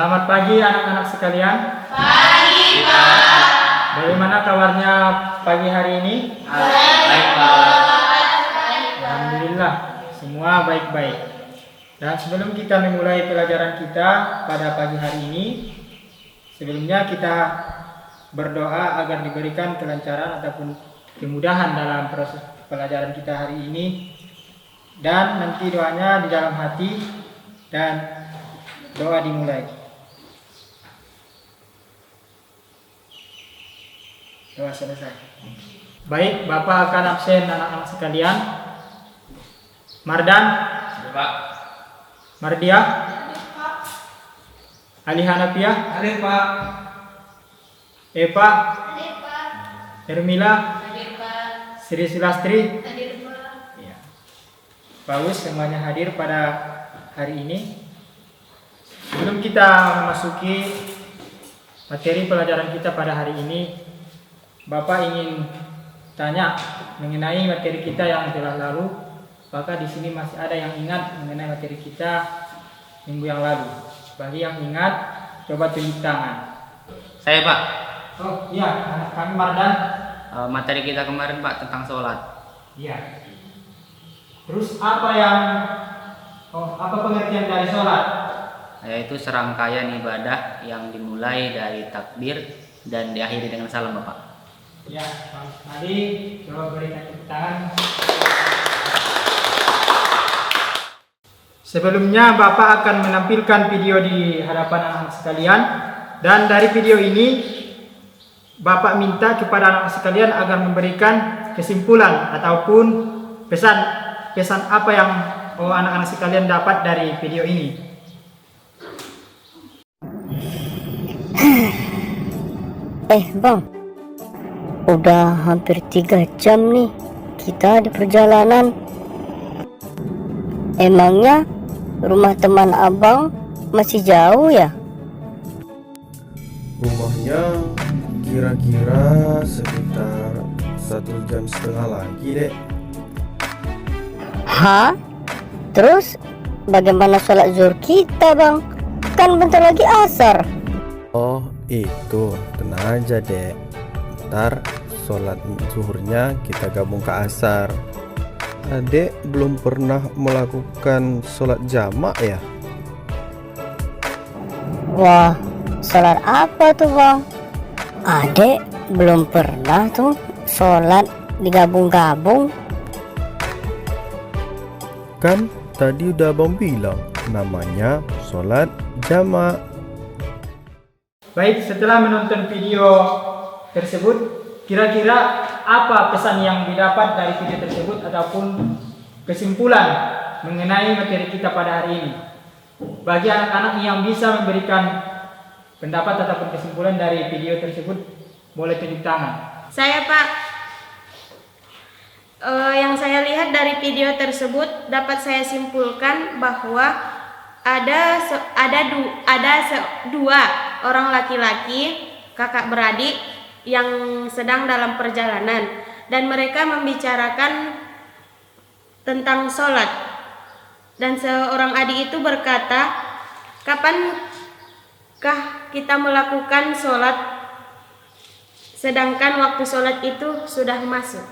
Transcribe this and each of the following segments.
Selamat pagi anak-anak sekalian. Pagi, Pak. Bagaimana kabarnya pagi hari ini? Baik, Pak. Alhamdulillah, semua baik-baik. Dan sebelum kita memulai pelajaran kita pada pagi hari ini, sebelumnya kita berdoa agar diberikan kelancaran ataupun kemudahan dalam proses pelajaran kita hari ini. Dan nanti doanya di dalam hati dan doa dimulai. Doa selesai. Baik, Bapak akan absen anak-anak sekalian. Mardan, Pak. Mardia, Ali Hanafiah, Hadir, Pak. Eva, Hadir, Pak. Hermila, Hadir, Pak. Sri Sulastri. Hadir, Pak. Ya. Bagus, semuanya hadir pada hari ini. Sebelum kita memasuki materi pelajaran kita pada hari ini, Bapak ingin tanya mengenai materi kita yang telah lalu. Apakah di sini masih ada yang ingat mengenai materi kita minggu yang lalu? Bagi yang ingat, coba tunjuk tangan. Saya, Pak. Oh iya, anak kami Mardan. Materi kita kemarin, Pak, tentang sholat. Iya. Terus apa pengertian dari sholat? Yaitu serangkaian ibadah yang dimulai dari takbir dan diakhiri dengan salam, Bapak. Ya, Bang Ali, coba berikan tepuk tangan. Sebelumnya Bapak akan menampilkan video di hadapan anak-anak sekalian. Dan dari video ini Bapak minta kepada anak-anak sekalian agar memberikan kesimpulan ataupun pesan apa yang anak-anak sekalian dapat dari video ini. Bang, udah hampir 3 jam nih kita di perjalanan. Emangnya rumah teman abang masih jauh ya? Rumahnya kira-kira sekitar 1,5 jam lagi, Dek. Hah? Terus bagaimana sholat zuhur kita, Bang? Kan bentar lagi asar. Oh itu, tenang aja, Dek. Ntar sholat zuhurnya kita gabung ke asar. Adek belum pernah melakukan sholat jamak ya? Wah, sholat apa tuh, Bang? Adek belum pernah tuh sholat digabung-gabung. Kan tadi udah abang bilang namanya sholat jamak. Baik, setelah menonton video tersebut, kira-kira apa pesan yang didapat dari video tersebut ataupun kesimpulan mengenai materi kita pada hari ini? Bagi anak-anak yang bisa memberikan pendapat ataupun kesimpulan dari video tersebut, boleh tunjuk tangan. Saya, Pak. Yang saya lihat dari video tersebut dapat saya simpulkan bahwa ada dua orang laki-laki kakak beradik yang sedang dalam perjalanan dan mereka membicarakan tentang sholat, dan seorang adik itu berkata, kapankah kita melakukan sholat sedangkan waktu sholat itu sudah masuk?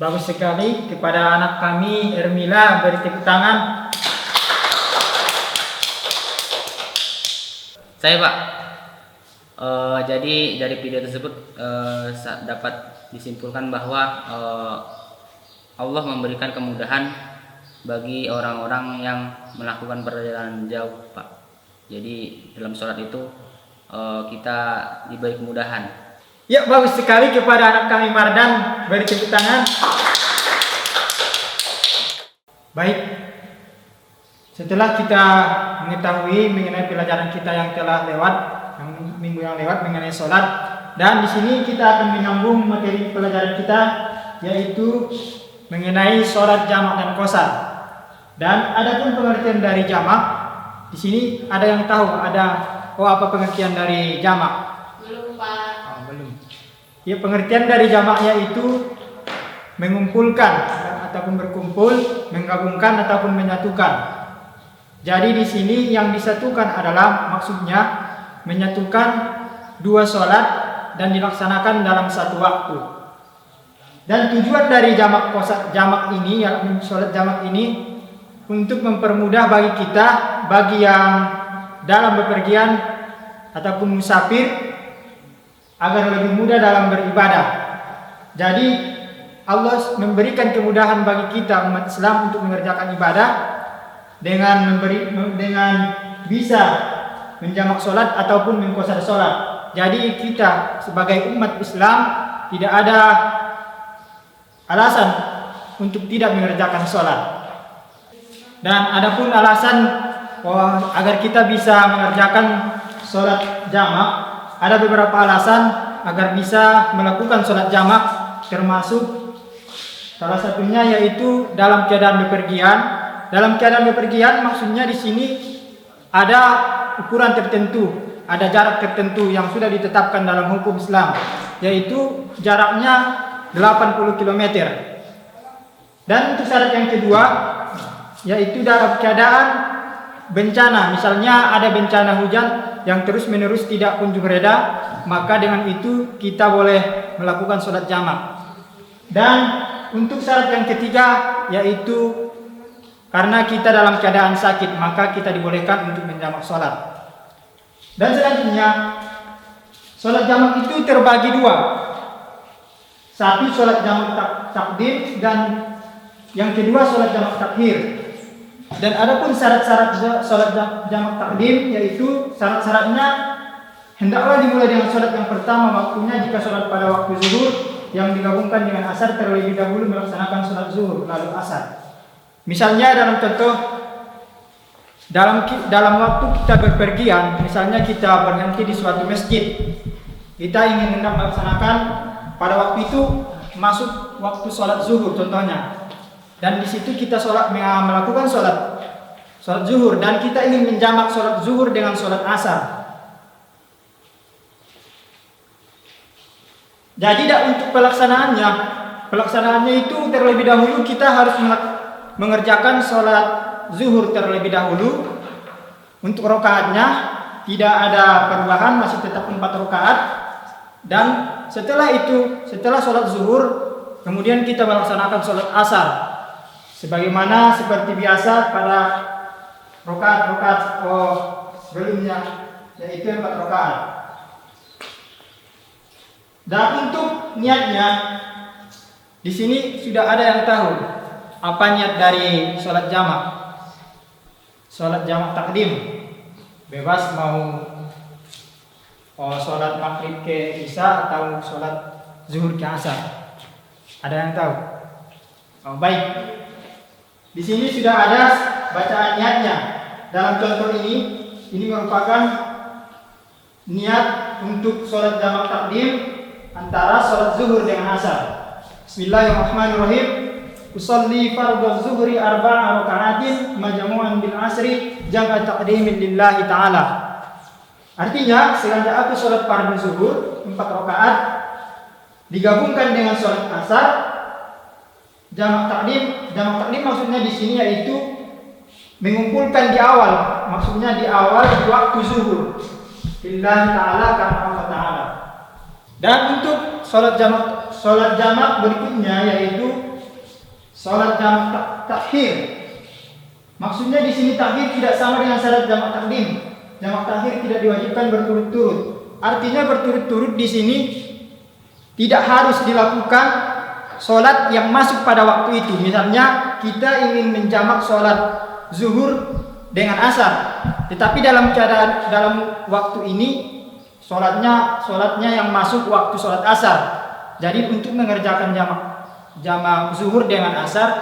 Bagus sekali. Kepada anak kami Hermila, beri tepuk tangan. Saya, Pak. Jadi dari video tersebut dapat disimpulkan bahwa Allah memberikan kemudahan bagi orang-orang yang melakukan perjalanan jauh, Pak. Jadi dalam sholat itu kita diberi kemudahan. Ya, bagus sekali. Kepada anak kami Mardan, beri tepuk tangan. Baik. Setelah kita mengetahui mengenai pelajaran kita yang telah lewat, yang minggu yang lewat mengenai sholat, dan di sini kita akan menyambung materi pelajaran kita, yaitu mengenai sholat jamak dan qasar. Dan adapun pengertian dari jamak, di sini ada yang tahu apa pengertian dari jamak? Belum, Pak. Belum. Ya, pengertian dari jamaknya itu mengumpulkan ataupun berkumpul, menggabungkan ataupun menyatukan. Jadi di sini yang disatukan adalah maksudnya menyatukan dua sholat dan dilaksanakan dalam satu waktu. Dan tujuan dari jamak ini, yakni sholat jamak ini, untuk mempermudah bagi kita, bagi yang dalam bepergian ataupun musafir, agar lebih mudah dalam beribadah. Jadi Allah memberikan kemudahan bagi kita umat Islam untuk mengerjakan ibadah dengan bisa menjamak sholat ataupun mengqasar sholat. Jadi kita sebagai umat Islam tidak ada alasan untuk tidak mengerjakan sholat. Dan adapun alasan agar kita bisa mengerjakan sholat jamak, ada beberapa alasan agar bisa melakukan sholat jamak, termasuk salah satunya yaitu dalam keadaan bepergian. Dalam keadaan bepergian maksudnya di sini ada ukuran tertentu, ada jarak tertentu yang sudah ditetapkan dalam hukum Islam, yaitu jaraknya 80 km. Dan untuk syarat yang kedua yaitu dalam keadaan bencana, misalnya ada bencana hujan yang terus-menerus tidak kunjung reda, maka dengan itu kita boleh melakukan sholat jamak. Dan untuk syarat yang ketiga yaitu karena kita dalam keadaan sakit, maka kita dibolehkan untuk menjamak sholat. Dan selanjutnya, sholat jamak itu terbagi dua. Satu sholat jamak takdim dan yang kedua sholat jamak takhir. Dan adapun syarat-syarat sholat jamak takdim, yaitu syarat-syaratnya hendaklah dimulai dengan sholat yang pertama waktunya jika sholat pada waktu zuhur yang digabungkan dengan asar terlebih dahulu melaksanakan sholat zuhur lalu asar. Misalnya dalam contoh dalam waktu kita berpergian, misalnya kita berhenti di suatu masjid, kita ingin hendak melaksanakan pada waktu itu masuk waktu sholat zuhur contohnya, dan di situ kita melakukan sholat zuhur dan kita ingin menjamak sholat zuhur dengan sholat asar. Jadi untuk pelaksanaannya itu terlebih dahulu kita harus mengerjakan sholat zuhur terlebih dahulu. Untuk rakaatnya tidak ada perubahan, masih tetap 4 rakaat. Dan setelah sholat zuhur, kemudian kita melaksanakan sholat asar sebagaimana seperti biasa pada rakaat sebelumnya, yaitu 4 rakaat. Dan untuk niatnya, di sini sudah ada yang tahu apa niat dari sholat jamak. Sholat jamak takdim, bebas mau sholat maghrib ke isya atau sholat zuhur ke asar. Ada yang tahu? Baik. Di sini sudah ada bacaan niatnya. Dalam contoh ini merupakan niat untuk sholat jamak takdim antara sholat zuhur dengan asar. Bismillahirrahmanirrahim. Usolli fardhu zuhri 4 raka'atin majmu'an bil asri jam'a taqdimin lillahi ta'ala. Artinya, sengaja aku sholat fardhu zuhur 4 rakaat digabungkan dengan sholat asar jamak takdim. Jamak takdim maksudnya di sini yaitu mengumpulkan di awal, maksudnya di awal waktu zuhur lillahi ta'ala karena Allah ta'ala. Dan untuk sholat jamak berikutnya yaitu sholat jamak takhir. Maksudnya di sini takhir tidak sama dengan syarat jamak takdim. Jamak takhir tidak diwajibkan berturut-turut. Artinya berturut-turut di sini tidak harus dilakukan sholat yang masuk pada waktu itu. Misalnya kita ingin menjamak sholat zuhur dengan asar, tetapi dalam waktu ini sholatnya yang masuk waktu sholat asar. Jadi untuk mengerjakan jamak zuhur dengan asar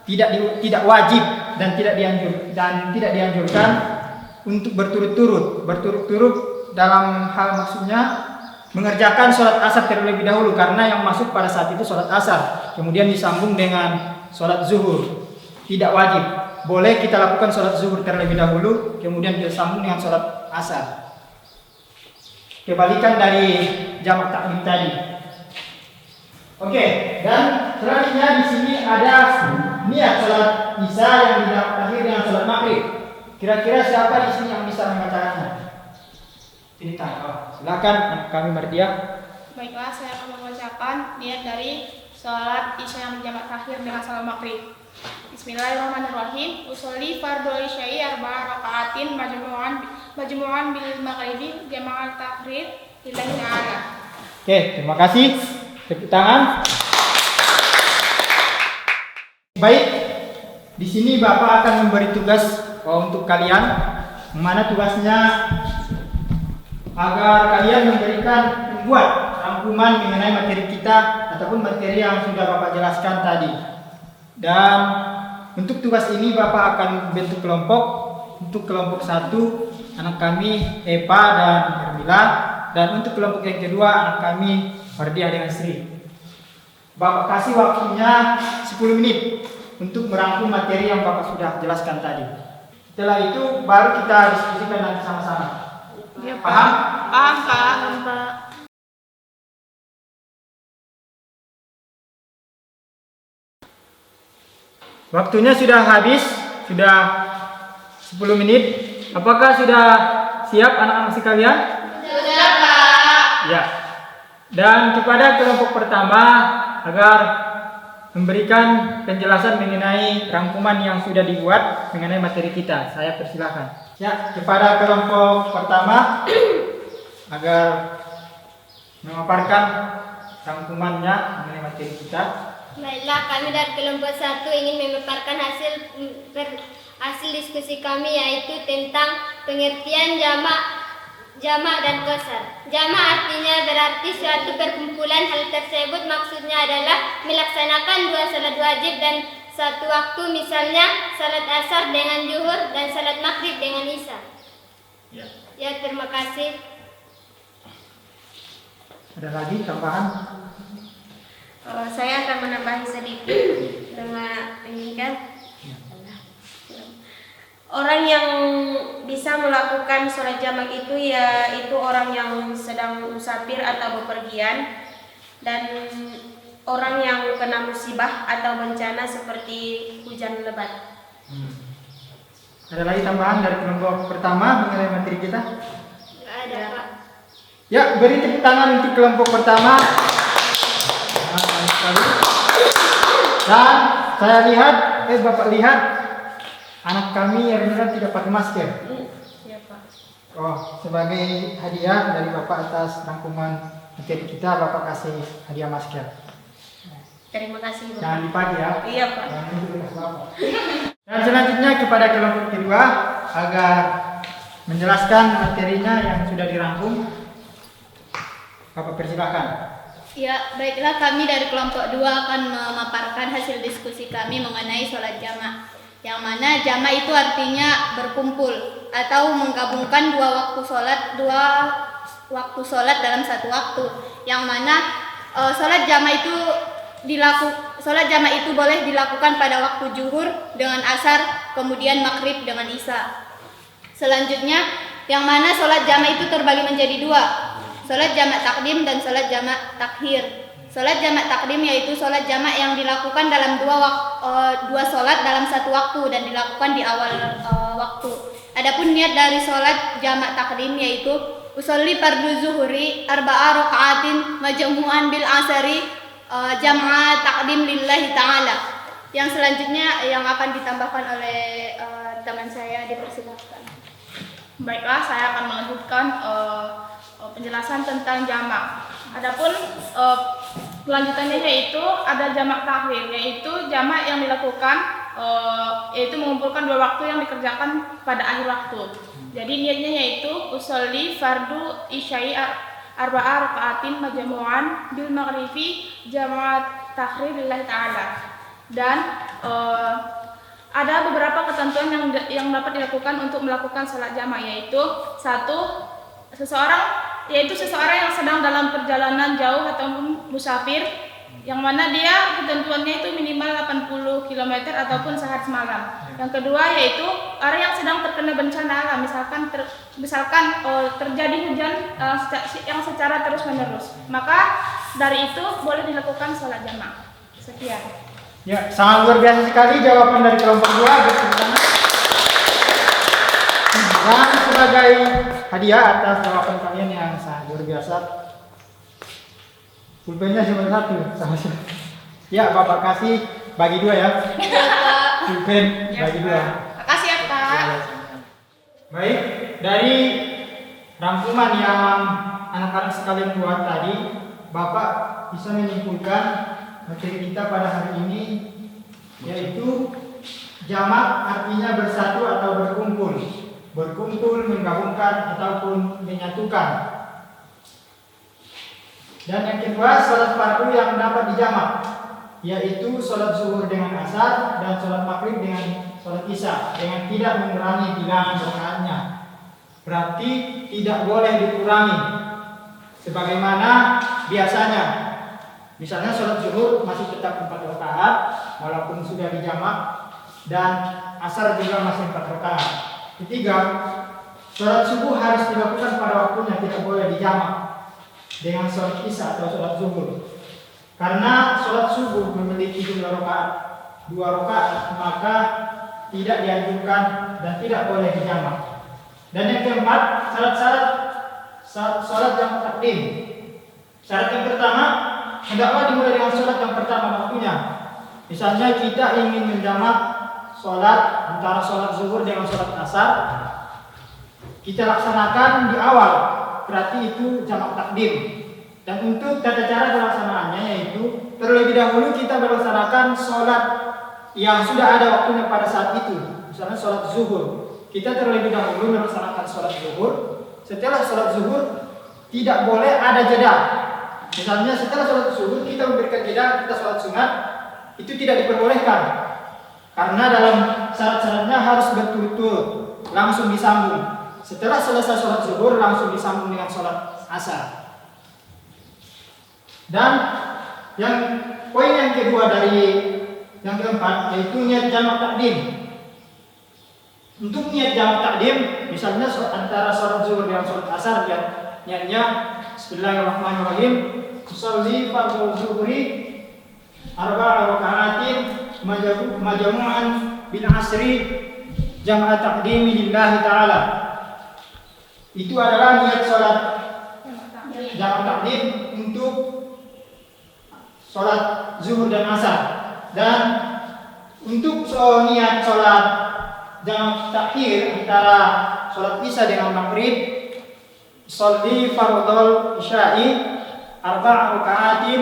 tidak wajib dan tidak dianjurkan untuk berturut-turut dalam hal maksudnya mengerjakan sholat asar terlebih dahulu, karena yang masuk pada saat itu sholat asar kemudian disambung dengan sholat zuhur tidak wajib. Boleh kita lakukan sholat zuhur terlebih dahulu kemudian disambung dengan sholat asar, kebalikan dari jamak takdim tadi. Oke, dan selanjutnya di sini ada niat sholat isya yang dijamak takhir dengan sholat maghrib. Kira-kira siapa di sini yang bisa membacakannya? Cerita. Oh, silakan anak kami Mardia. Baiklah, saya akan membacakan niat dari sholat isya yang berjamaah terakhir dengan salat maghrib. Bismillahirrahmanirrahim. Usolli fardhu isya'i arba'a raka'atin majmu'an bil maghribi jama'at takhir lillahi ta'ala. Oke, terima kasih. Tepuk tangan. Baik, di sini Bapak akan memberi tugas untuk kalian, mana tugasnya agar kalian membuat rangkuman mengenai materi kita ataupun materi yang sudah Bapak jelaskan tadi. Dan untuk tugas ini Bapak akan bentuk kelompok. Untuk kelompok 1 anak kami Eva dan Hermila, dan untuk kelompok yang kedua anak kami Mardiah dengan Sri. Bapak kasih waktunya 10 menit untuk merangkum materi yang Bapak sudah jelaskan tadi. Setelah itu baru kita diskusikan nanti sama-sama. Ya, Pak. Paham? Paham, Pak. Waktunya sudah habis, sudah 10 menit. Apakah sudah siap anak-anak sekalian? Sudah, Pak. Ya. Dan kepada kelompok pertama agar memberikan penjelasan mengenai rangkuman yang sudah dibuat mengenai materi kita, saya persilahkan. Ya, kepada kelompok pertama agar memaparkan rangkumannya mengenai materi kita. Baiklah, kami dari kelompok 1 ingin memaparkan hasil diskusi kami, yaitu tentang pengertian jamak dan qasar. Jamak artinya berarti suatu perkumpulan. Hal tersebut maksudnya adalah melaksanakan 2 salat wajib dan 1 waktu, misalnya salat asar dengan zuhur dan salat maghrib dengan isya. Ya, terima kasih. Ada lagi tambahan? Saya akan menambahi sedikit dengan mengingat orang yang bisa melakukan sholat jamak itu yaitu orang yang sedang musafir atau bepergian, dan orang yang kena musibah atau bencana seperti hujan lebat. Ada lagi tambahan dari kelompok pertama mengenai materi kita? Nggak ada, Pak. Ya, beri tepuk tangan untuk kelompok pertama. Dan saya lihat, Bapak lihat, anak kami yang tidak pakai masker. Ya, Pak. Oh, sebagai hadiah dari Bapak atas rangkuman materi kita, Bapak kasih hadiah masker. Terima kasih, Bapak. Jangan dipakai ya. Iya, Pak. Jangan itu bekas Bapak. Dan selanjutnya kepada kelompok kedua agar menjelaskan materinya yang sudah dirangkum, Bapak persilakan. Ya, baiklah, kami dari kelompok 2 akan memaparkan hasil diskusi kami mengenai sholat jamak. Yang mana jamak itu artinya berkumpul atau menggabungkan dua waktu sholat dalam satu waktu. Yang mana sholat jamak itu boleh dilakukan pada waktu zuhur dengan asar, kemudian maghrib dengan isya. Selanjutnya, yang mana sholat jamak itu terbagi menjadi 2. Sholat jamak takdim dan sholat jamak takhir. Sholat jamak takdim yaitu sholat jamak yang dilakukan dalam dua sholat dalam satu waktu dan dilakukan di awal waktu. Adapun niat dari sholat jamak takdim yaitu usolli fardhu zuhuri arba'a raka'atin majmu'an bil asari jam'a takdim lillahi ta'ala. Yang selanjutnya yang akan ditambahkan oleh teman saya, dipersilakan. Baiklah, saya akan melanjutkan penjelasan tentang jamak. Adapun kelanjutannya yaitu ada jamak takhir, yaitu jamak yang dilakukan yaitu mengumpulkan 2 waktu yang dikerjakan pada akhir waktu. Jadi niatnya yaitu usolli fardhu isya'i arba'a raka'atin majmu'an bil maghribi jama'at takhir lillahi ta'ala. Dan ada beberapa ketentuan yang dapat dilakukan untuk melakukan salat jamak, yaitu 1. Seseorang yang sedang dalam perjalanan jauh atau musafir, yang mana dia ketentuannya itu minimal 80 km ataupun sehari semalam. Yang kedua yaitu orang yang sedang terkena bencana alam, misalkan terjadi hujan yang secara terus menerus, maka dari itu boleh dilakukan sholat jamak. Sekian. Ya, sangat luar biasa sekali jawaban dari kelompok 2. Dan sebagai hadiah atas jawaban kalian yang sangat luar biasa, pulpennya cuma satu. Ya, Bapak kasih bagi 2 ya. Pulpen bagi 2. Makasih ya Pak. Baik, dari rangkuman yang anak-anak sekalian buat tadi, Bapak bisa menyimpulkan materi kita pada hari ini, yaitu jamak artinya bersatu atau berkumpul. Berkumpul, menggabungkan ataupun menyatukan. Dan yang kedua, salat fardu yang dapat dijamak, yaitu salat zuhur dengan asar dan salat maghrib dengan salat isya, dengan tidak mengurangi bilangan rakaatnya. Berarti tidak boleh dikurangi sebagaimana biasanya. Misalnya salat zuhur masih tetap 4 rakaat walaupun sudah dijamak, dan asar juga masih 4 rakaat. Ketiga, salat subuh harus dilakukan pada waktunya, tidak boleh dijamak dengan salat isya atau salat zuhur. Karena salat subuh memiliki jumlah rakaat 2 rakaat, maka tidak dianjurkan dan tidak boleh dijamak. Dan yang keempat, salat jamak takdim. Syarat yang pertama, hendaklah dimulai dengan salat yang pertama waktunya. Misalnya kita ingin menjamak salat antara salat zuhur dengan salat asar, kita laksanakan di awal, berarti itu jamak takdim. Dan untuk tata cara pelaksanaannya, yaitu terlebih dahulu kita melaksanakan salat yang sudah ada waktunya pada saat itu. Misalnya salat zuhur, kita terlebih dahulu melaksanakan salat zuhur. Setelah salat zuhur tidak boleh ada jeda. Misalnya setelah salat zuhur kita memberikan jeda, kita salat sunat, itu tidak diperbolehkan. Karena dalam syarat-syaratnya harus berturut-turut, langsung disambung. Setelah selesai salat zuhur langsung disambung dengan salat asar. Dan poin yang kedua dari yang keempat, yaitu niat jamak takdim. Untuk niat jamak takdim, misalnya antara salat zuhur dengan salat asar, niatnya Bismillahirrahmanirrahim, usolli fardhu zuhri arba'a raka'atin majmu'an bil asri jam'a taqdimi lillahi ta'ala. Itu adalah niat salat jamak takdim untuk salat zuhur dan asar. Dan untuk niat salat jamak takhir antara salat isya dengan maghrib, sholli fardhul isya'i arba'a raka'atin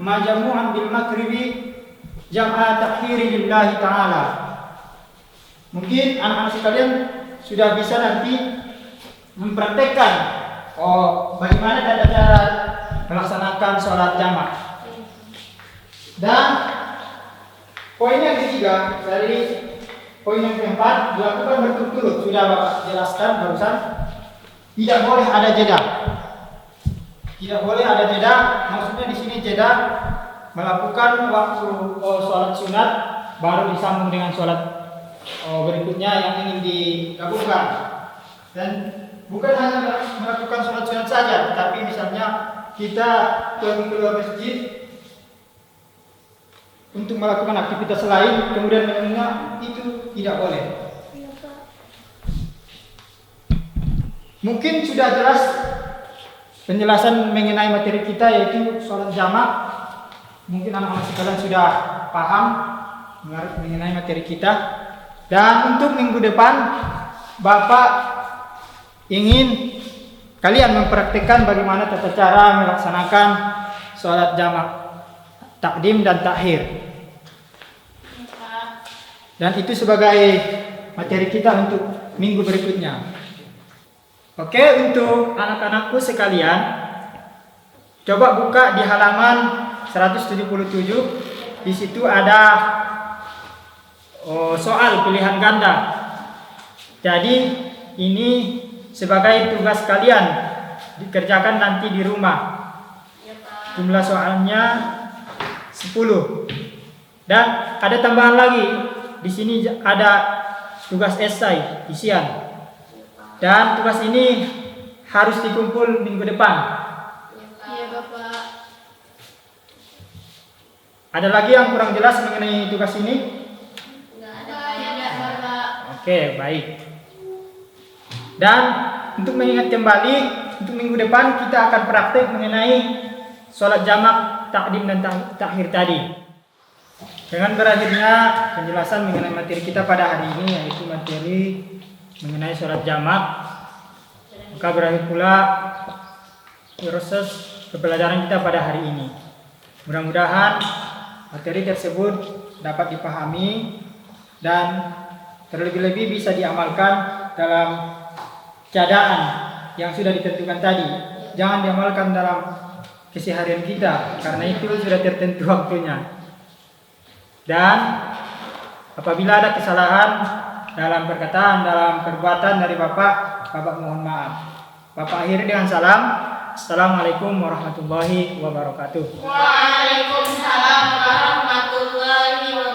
majmu'an bil maghribi jam'a takhiri lillahi ta'ala. Mungkin anak-anak sekalian sudah bisa nanti mempraktekkan bagaimana tata cara melaksanakan sholat jamak. Dan poin yang ketiga dari poin yang keempat, dilakukan berturut-turut. Sudah Bapak jelaskan barusan, tidak boleh ada jeda. Tidak boleh ada jeda. Maksudnya di sini jeda melakukan waktu sholat sunat baru disambung dengan sholat berikutnya yang ingin digabungkan. Dan bukan hanya melakukan sholat sunat saja, tetapi misalnya kita pergi keluar masjid untuk melakukan aktivitas lain kemudian menengah, itu tidak boleh. Mungkin sudah jelas penjelasan mengenai materi kita, yaitu sholat jamak. Mungkin anak-anak sekalian sudah paham mengenai materi kita. Dan untuk minggu depan Bapak ingin kalian mempraktikkan bagaimana tata cara melaksanakan sholat jamak takdim dan takhir. Dan itu sebagai materi kita untuk minggu berikutnya. Oke, untuk anak-anakku sekalian, coba buka di halaman 177. Di situ ada soal pilihan ganda. Jadi ini sebagai tugas kalian dikerjakan nanti di rumah. Jumlah soalnya 10. Dan ada tambahan lagi. Di sini ada tugas esai isian. Dan tugas ini harus dikumpul minggu depan. Iya, Bapak. Ada lagi yang kurang jelas mengenai tugas ini? Enggak ada, Bapak. Oke, baik. Dan untuk mengingat kembali, untuk minggu depan kita akan praktek mengenai sholat jamak, takdim dan takhir tadi. Dengan berakhirnya penjelasan mengenai materi kita pada hari ini, yaitu materi mengenai sholat jamak, maka berakhir pula proses pembelajaran kita pada hari ini. Mudah-mudahan materi tersebut dapat dipahami dan terlebih-lebih bisa diamalkan dalam keadaan yang sudah ditentukan tadi. Jangan diamalkan dalam keseharian kita, karena itu sudah tertentu waktunya. Dan apabila ada kesalahan dalam perkataan, dalam perbuatan dari Bapak mohon maaf. Bapak akhiri dengan salam. Assalamualaikum warahmatullahi wabarakatuh. Waalaikumsalam warahmatullahi wabarakatuh.